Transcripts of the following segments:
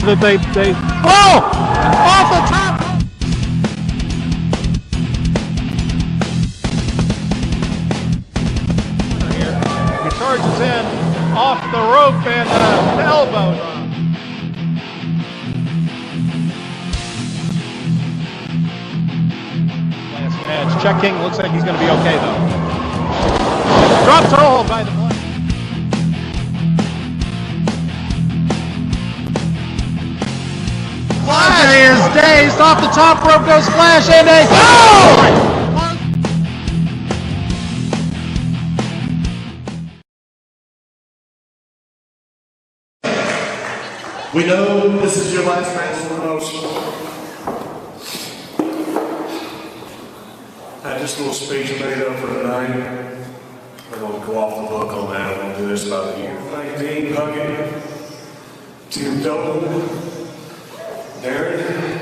that they off the top. He charges in off the rope and elbow drop. Last match. Chuck King looks like he's going to be okay though. Drops hold by the play. Flash is dazed off the top rope, goes Flash and a We know this is your last match of promotion. I had this little speech made up for tonight. I'm going to go off the book on that. I'm going to do this about a year. Thank Dean Huggett, Tim Dolan, Darren,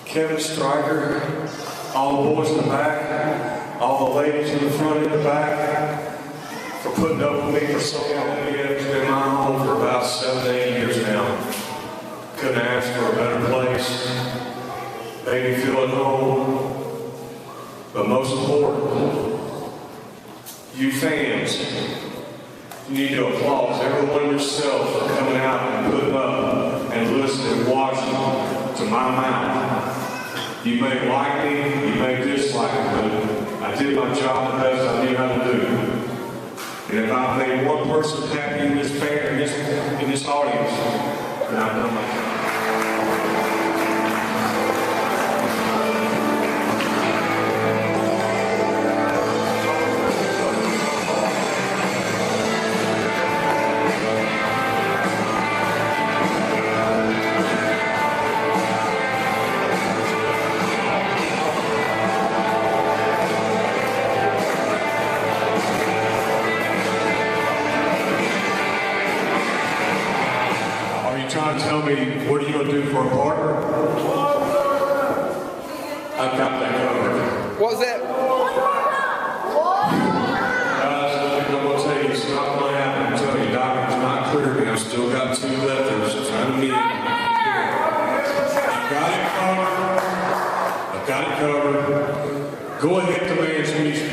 Kevin Stryker, all the boys in the back, all the ladies in the front and the back, for putting up with me for so long. It's been my home for about 7 to 8 years now. Couldn't ask for a better place. Made me feel at home. But most important, you fans, you need to applaud everyone yourself for coming out and putting up and listening and watching to my mouth. You may like me, you may dislike me, but I did my job the best I knew how to do. And if I made one person happy in this audience, then I've done my job. Trying to tell me what are you going to do for a partner? I've got that covered. What was that? Guys, I'm going to tell you, it's not going to happen. I'm telling you, doctor's not cleared me. I've still got 2 left. There's trying to meet. I've got it covered. I've got it covered. Go ahead, demands music.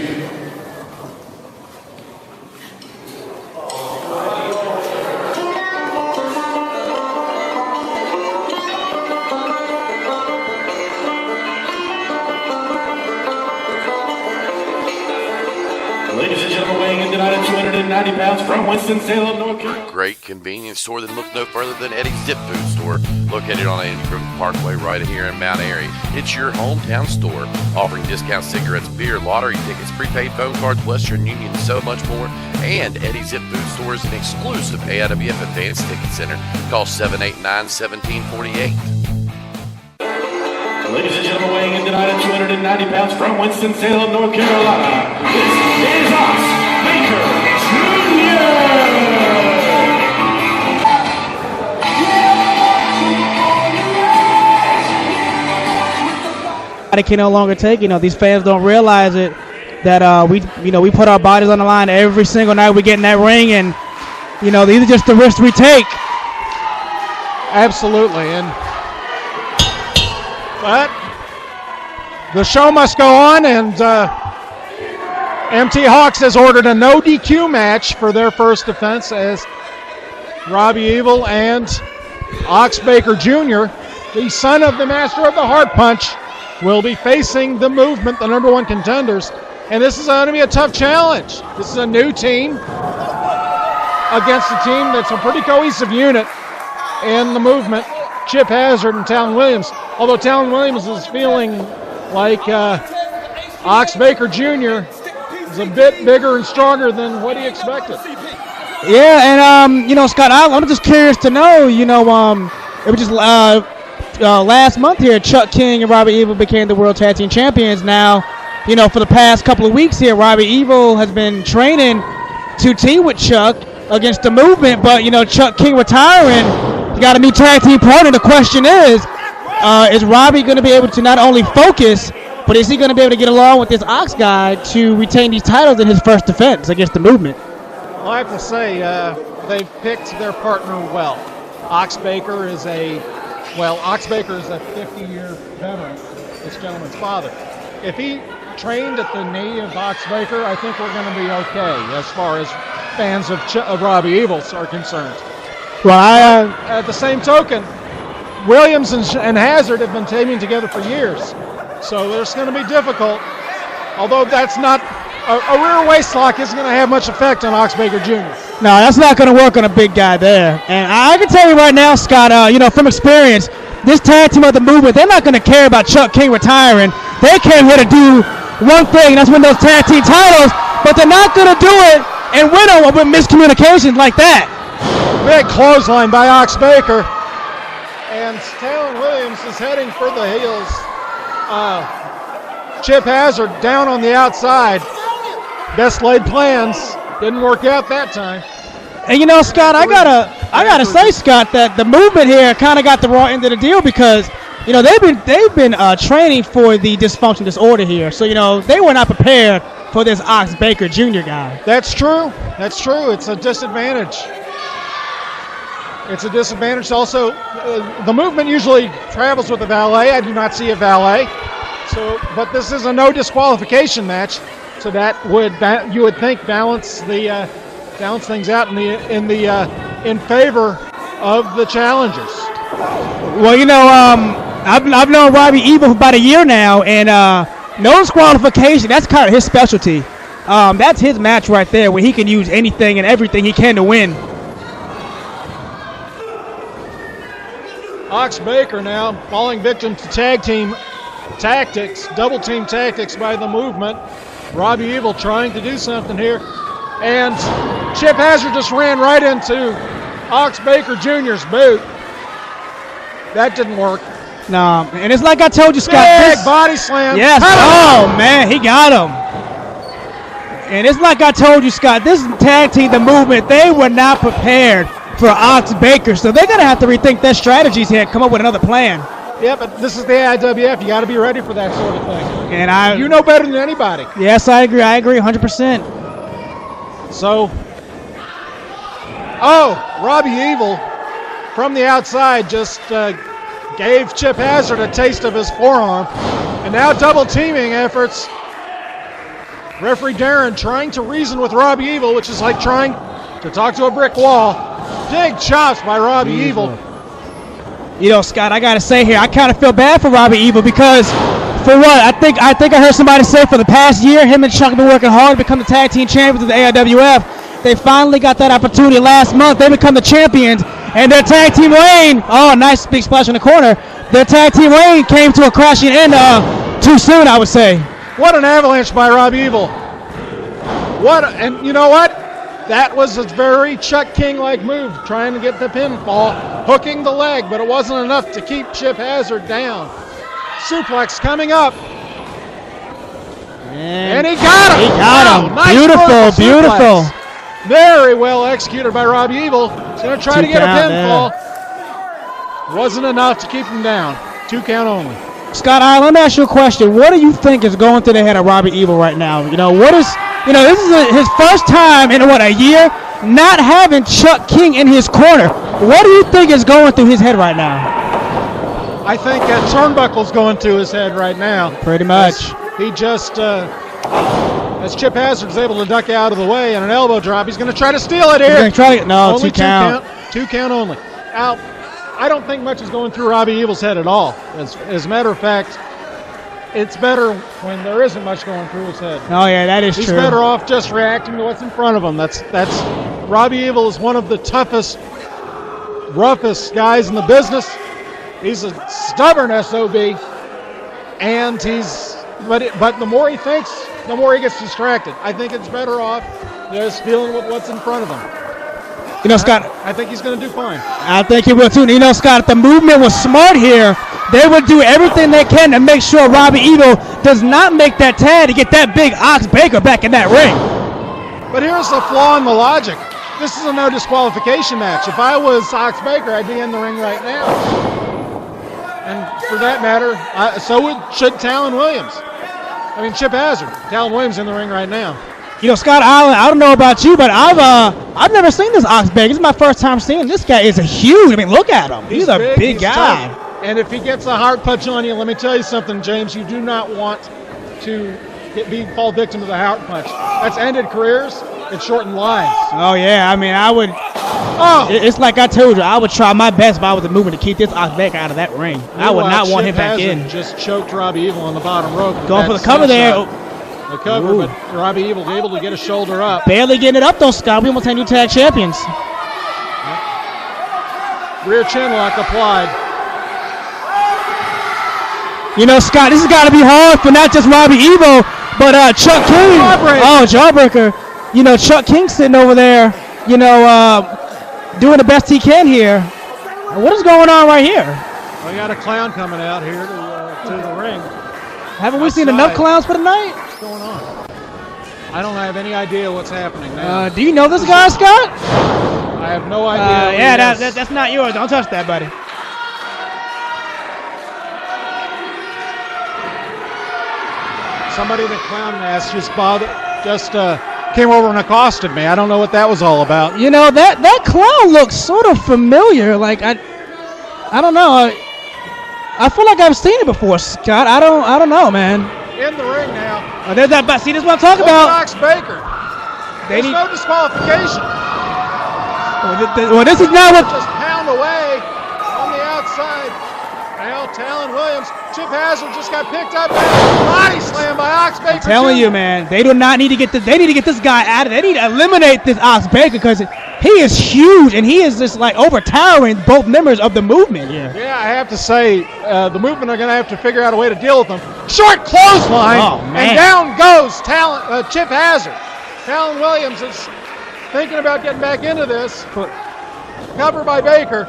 Ladies and gentlemen, weighing in tonight at 290 pounds from Winston-Salem, North Carolina. Great convenience store that looks no further than Eddie's Zip Food Store, located on Andrew Parkway right here in Mount Airy. It's your hometown store, offering discount cigarettes, beer, lottery tickets, prepaid phone cards, Western Union, and so much more. And Eddie's Zip Food Store is an exclusive AIWF Advanced Ticket Center. Call 789-1748. Ladies and gentlemen, weighing in tonight at 290 pounds from Winston-Salem, North Carolina. This is Ox Baker I can no longer take. These fans don't realize it that we put our bodies on the line every single night we get in that ring, and these are just the risks we take. Absolutely, but the show must go on, and MT Hawks has ordered a no DQ match for their first defense as Robbie Evil and Ox Baker Jr., the son of the master of the Hard Punch, will be facing the Movement, the #1 contenders. And this is going to be a tough challenge. This is a new team against a team that's a pretty cohesive unit in the Movement, Chip Hazard and Talon Williams. Although Talon Williams is feeling like Ox Baker Jr. is a bit bigger and stronger than what he expected. Yeah, and Scott, I'm just curious to know, it was just last month here, Chuck King and Robbie Evil became the World Tag Team Champions. Now, for the past couple of weeks here, Robbie Evil has been training to team with Chuck against the Movement, but Chuck King retiring, you got a new tag team partner. The question is Robbie going to be able to not only focus, but is he going to be able to get along with this Ox guy to retain these titles in his first defense against the Movement? Well, I have to say, they've picked their partner well. Ox Baker is a 50-year veteran, this gentleman's father. If he trained at the knee of Ox Baker, I think we're going to be okay as far as fans of Robbie Evil are concerned. Well, At the same token, Williams and Hazard have been teaming together for years, so it's going to be difficult. Although that's not a rear waist lock isn't going to have much effect on Ox Baker Jr. no, that's not going to work on a big guy there. And I can tell you right now, Scott, from experience, this tag team of the movement, they're not going to care about Chuck King retiring. They came here to do one thing, and that's win those tag team titles, but they're not going to do it and win them with miscommunications like that. Big clothesline by Ox Baker. And Talon Williams is heading for the heels. Chip Hazard down on the outside. Best laid plans. Didn't work out that time. And Scott, I gotta say, Scott, that the movement here kind of got the raw end of the deal because they've been training for the dysfunction disorder here, so they were not prepared for this Ox Baker Jr. guy. That's true. It's a disadvantage. Also, the movement usually travels with a valet. I do not see a valet. So, but this is a no disqualification match, so that would you would think balance things out in favor of the challengers. Well, I've known Robbie Evil for about a year now, and no disqualification. That's kind of his specialty. That's his match right there, where he can use anything and everything he can to win. Ox Baker now falling victim to tag team tactics, double team tactics by the movement. Robbie Evil trying to do something here. And Chip Hazard just ran right into Ox Baker Jr.'s boot. That didn't work. No, and it's like I told you, Scott. Big body slam. Yes. Oh, man, he got him. And it's like I told you, Scott, this tag team, the movement, they were not prepared for Ox Baker, so they're going to have to rethink their strategies here and come up with another plan. Yeah, but this is the AIWF. You got to be ready for that sort of thing. And you know better than anybody. Yes, I agree. 100%. So, Robbie Evil from the outside just gave Chip Hazard a taste of his forearm. And now double teaming efforts. Referee Darren trying to reason with Robbie Evil, which is like trying to talk to a brick wall. Big chops by Robbie Evil. Scott, I got to say here, I kind of feel bad for Robbie Evil because, for what, I think I heard somebody say for the past year, him and Chuck have been working hard to become the tag team champions of the AIWF. They finally got that opportunity last month. They become the champions, and their tag team reign, nice big splash in the corner. Their tag team reign came to a crashing end too soon, I would say. What an avalanche by Robbie Evil. And you know what? That was a very Chuck King-like move, trying to get the pinfall, hooking the leg, but it wasn't enough to keep Chip Hazard down. Suplex coming up. And he got him. He got him. Nice Beautiful. Very well executed by Robbie Evil. He's going to try to get a pinfall. Wasn't enough to keep him down. 2 count only. Scott, let me ask you a question. What do you think is going through the head of Robbie Evil right now? This is his first time in a year not having Chuck King in his corner. What do you think is going through his head right now? I think a turnbuckle's going through his head right now. Pretty much. He just, as Chip Hazard's able to duck out of the way and an elbow drop, he's going to try to steal it here. He's going to try it. No, only 2 count. 2 count only. Now, I don't think much is going through Robbie Evil's head at all. As a matter of fact, it's better when there isn't much going through his head. Oh yeah, that is He's true. He's better off just reacting to what's in front of him. That's Robbie Evil is one of the toughest, roughest guys in the business. He's a stubborn SOB, and but the more he thinks, the more he gets distracted. I think it's better off just dealing with what's in front of him. Scott, I think he's going to do fine. I think he will too. Scott, if the movement was smart here, they would do everything they can to make sure Robbie Evil does not make that tag to get that big Ox Baker back in that ring. But here's the flaw in the logic. This is a no disqualification match. If I was Ox Baker, I'd be in the ring right now. And for that matter, should Talon Williams. Chip Hazard. Talon Williams in the ring right now. You know, Scott Allen, I don't know about you, but I've never seen this Ox Baker. This is my first time seeing this guy. Is a huge. I mean, look at him. He's a big guy. Tough. And if he gets a heart punch on you, let me tell you something, James. You do not want to fall victim to the heart punch. That's ended careers. It's shortened lives. Oh yeah. I mean, I would. Oh, It's like I told you. I would try my best if I was the movement to keep this Ox Baker out of that ring. I would not want him back in. Just choked Robbie Evil on the bottom rope. Going for the cover there. The cover, Ooh. but Robbie Evil able to get a shoulder up. Barely getting it up though, Scott. We almost had new tag champions. Rear chin lock applied. You know, Scott, this has got to be hard for not just Robbie Evil, but Chuck King. Oh, jawbreaker. You know, Chuck King sitting over there, you know, doing the best he can here. What is going on right here? We got a clown coming out here to the ring. Haven't we seen enough clowns for the night? What's going on? I don't have any idea what's happening now. Do you know this guy, Scott? I have no idea. Yeah, that's not yours. Don't touch that, buddy. Somebody in a clown mask just came over and accosted me. I don't know what that was all about. You know, that clown looks sort of familiar. Like I don't know. I feel like I've seen it before, Scott. I don't know, man. In the ring now. Oh, there's that. See, this is what I'm talking Look about. at Ox Baker. There's no disqualification. Well, this is now what. Just pound away on the outside. Now Talon Williams, Chip Hazard just got picked up. Body slam by Ox Baker. I'm telling you, man, they do not need to get this. They need to get this guy out of. They need to eliminate this Ox Baker because he is huge and he is just like overtowering both members of the movement here. Yeah, I have to say, the movement are going to have to figure out a way to deal with them. Short clothesline, and down goes Chip Hazard. Talon Williams is thinking about getting back into this. Cover by Baker.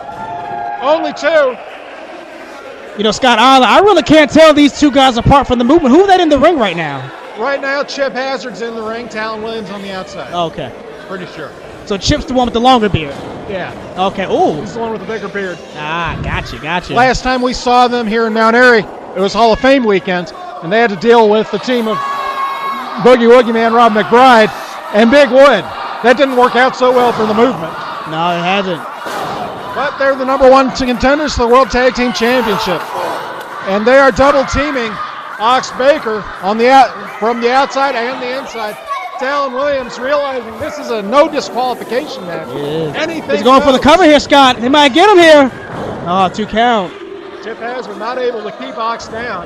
Only two. You know, Scott Island, I really can't tell these two guys apart from the movement. Who are they in the ring right now? Right now, Chip Hazard's in the ring. Talon Williams on the outside. Okay. Pretty sure. So Chip's the one with the longer beard. Yeah. Okay. Ooh. He's the one with the bigger beard. Ah, gotcha. Last time we saw them here in Mount Airy, it was Hall of Fame weekend, and they had to deal with the team of Boogie Woogie Man Rob McBride and Big Wood. That didn't work out so well for the movement. No, it hasn't. But they're the number one contenders for the World Tag Team Championship. And they are double teaming Ox Baker from the outside and the inside. Talon Williams realizing this is a no disqualification match. Anything He's going for the cover here, Scott. They might get him here. Oh, 2 count. Chip Hazard not able to keep Ox down.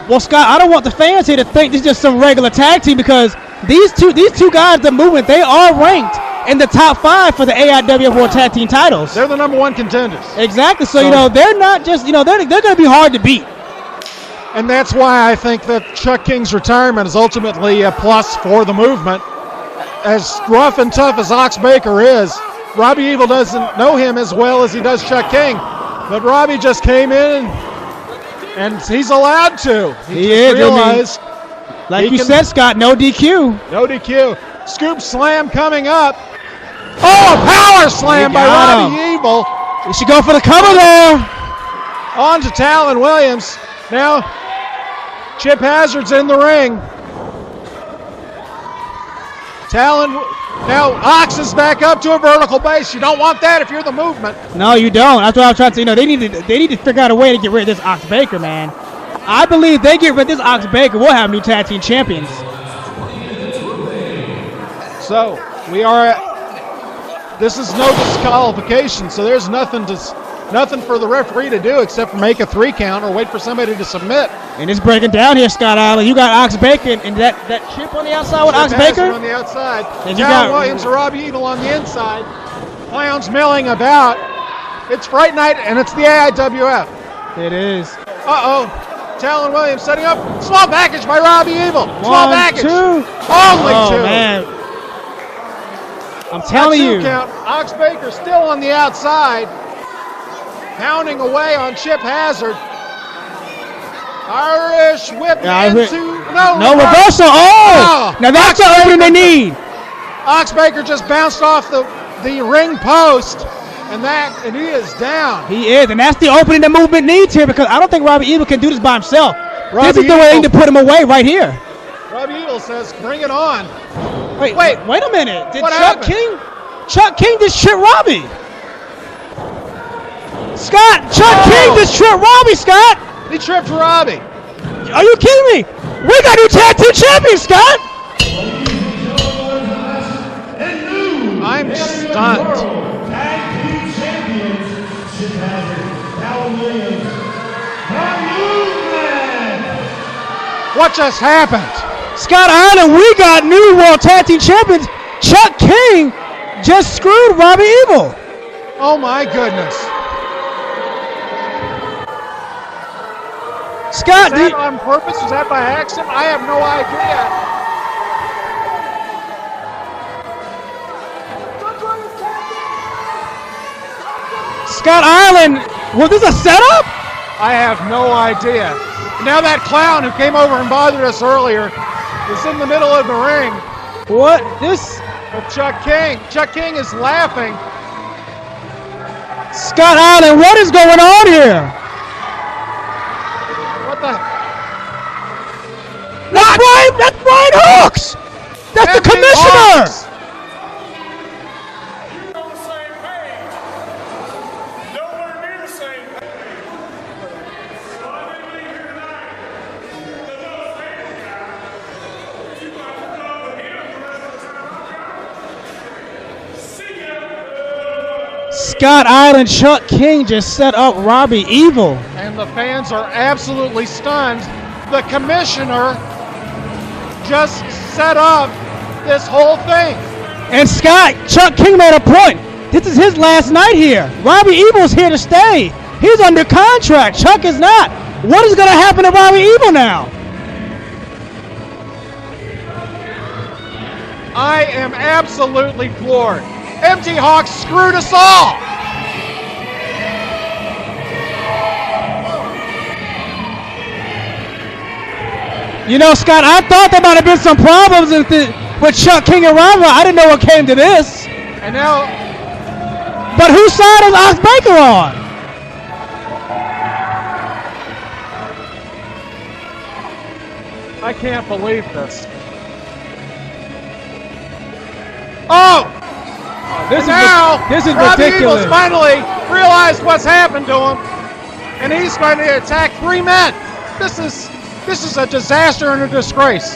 Well, Scott, I don't want the fans here to think this is just some regular tag team because these two guys, the movement, they are ranked in the top 5 for the AIWF World Tag Team titles. They're the number one contenders. Exactly. So you know, they're not just, you know, they're going to be hard to beat. And that's why I think that Chuck King's retirement is ultimately a plus for the movement. As rough and tough as Ox Baker is, Robbie Evil doesn't know him as well as he does Chuck King. But Robbie just came in and he's allowed to. He realized, like you said, Scott, no DQ. No DQ. Scoop slam coming up. Oh, a power slam by Robbie Evil. He should go for the cover there. On to Talon Williams. Now, Chip Hazard's in the ring. Now Ox is back up to a vertical base. You don't want that if you're the movement. No, you don't. That's what I'm trying to say. You know, they need to figure out a way to get rid of this Ox Baker, man. I believe they get rid of this Ox Baker, we'll have new tag team champions. So this is no disqualification, so there's nothing for the referee to do except for make a 3 count or wait for somebody to submit. And it's breaking down here, Scott Island. You got Ox Baker and that Chip on the outside with Ox Baker? On the outside. And Talon Williams and Robbie Evil on the inside. Clowns milling about. It's Fright Night and it's the AIWF. It is. Uh-oh. Talon Williams setting up. Small package by Robbie Evil. Small package. 2. Only 2. Man. I'm telling you. Count. Ox Baker still on the outside. Pounding away on Chip Hazard. Irish whip into no reversal. Oh! Now that's the opening they need. Ox Baker just bounced off the ring post, and he is down. He is, and that's the opening the movement needs here because I don't think Robbie Evil can do this by himself. This is the way to put him away right here. Robbie Evil Evil says, bring it on. Wait a minute. Did What Chuck King just trip Robbie? Scott, Chuck King just tripped Robbie, Scott. He tripped Robbie. Are you kidding me? We got new tag team champions, Scott. I'm stunned. What just happened? Scott Island, we got new World Tag Team Champions. Chuck King just screwed Robbie Evil. Oh my goodness. Scott, Is that on purpose? Is that by accident? I have no idea. Scott Island, was this a setup? I have no idea. Now that clown who came over and bothered us earlier is in the middle of the ring. What? This? With Chuck King. Chuck King is laughing. Scott Island, what is going on here? What the? That's Brian Hooks! That's the commissioner! Hawks. Scott Island, Chuck King just set up Robbie Evil. And the fans are absolutely stunned. The commissioner just set up this whole thing. And Scott, Chuck King made a point. This is his last night here. Robbie Evil's here to stay. He's under contract. Chuck is not. What is going to happen to Robbie Evil now? I am absolutely floored. MT Hawks screwed us all. You know, Scott, I thought there might have been some problems with Chuck King and Robbie. I didn't know what came to this. And now, but whose side is Ox Baker on? I can't believe this. Oh! This is Robbie ridiculous. Evil's finally realized what's happened to him, and he's going to attack 3 men. This is a disaster and a disgrace.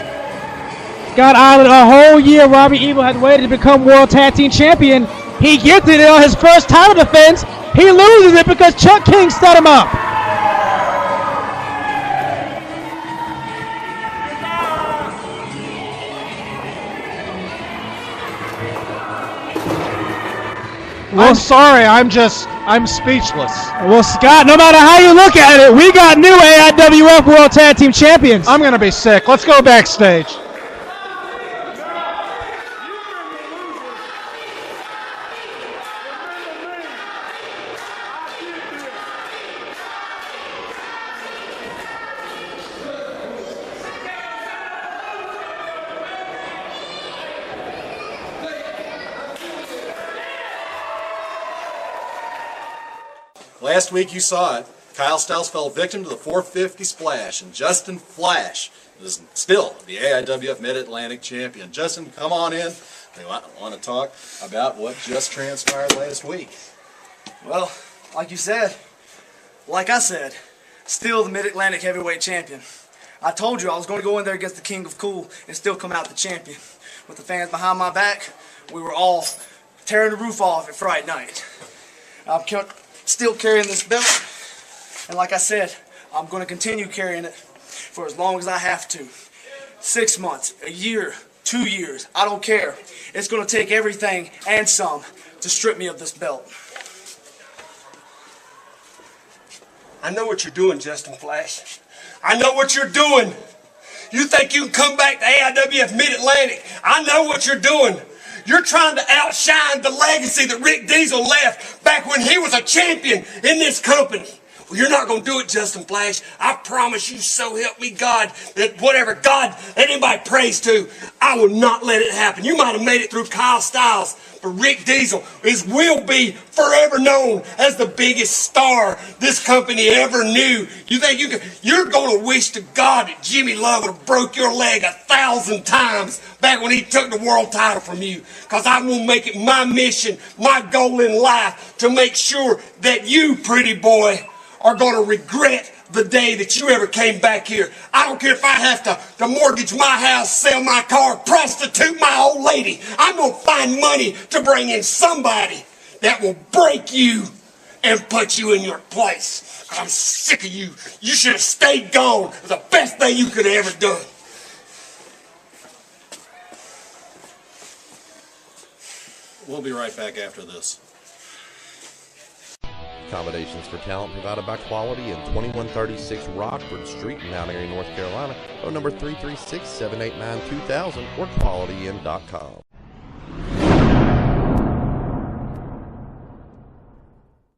Scott Island, a whole year Robbie Evil had waited to become World Tag Team Champion. He gets it on his first title defense. He loses it because Chuck King set him up. I'm sorry, I'm speechless. Well, Scott, no matter how you look at it, we got new AIWF World Tag Team Champions. I'm going to be sick. Let's go backstage. Last week you saw it. Kyle Styles fell victim to the 450 splash, and Justin Flash is still the AIWF Mid Atlantic champion. Justin, come on in. We want to talk about what just transpired last week. Well, like you said, like I said, still the Mid Atlantic heavyweight champion. I told you I was going to go in there against the King of Cool and still come out the champion. With the fans behind my back, we were all tearing the roof off at Friday night. I'm still carrying this belt, and like I said, I'm going to continue carrying it for as long as I have to. 6 months, a year, 2 years, I don't care. It's going to take everything and some to strip me of this belt. I know what you're doing, Justin Flash. I know what you're doing. You think you can come back to AIWF Mid Atlantic? I know what you're doing. You're trying to outshine the legacy that Rick Diesel left back when he was a champion in this company. Well, you're not going to do it, Justin Flash. I promise you, so help me God, that whatever God anybody prays to, I will not let it happen. You might have made it through Kyle Styles, but Rick Diesel will be forever known as the biggest star this company ever knew. You think you're going to wish to God that Jimmy Love would have broke your leg 1,000 times back when he took the world title from you. Because I'm going to make it my mission, my goal in life, to make sure that you, pretty boy, are going to regret the day that you ever came back here. I don't care if I have to mortgage my house, sell my car, prostitute my old lady. I'm going to find money to bring in somebody that will break you and put you in your place. I'm sick of you. You should have stayed gone. It was the best thing you could have ever done. We'll be right back after this. Accommodations for talent provided by Quality in 2136 Rockford Street in Mount Airy, North Carolina. Phone number 336-789-2000 or qualityinn.com.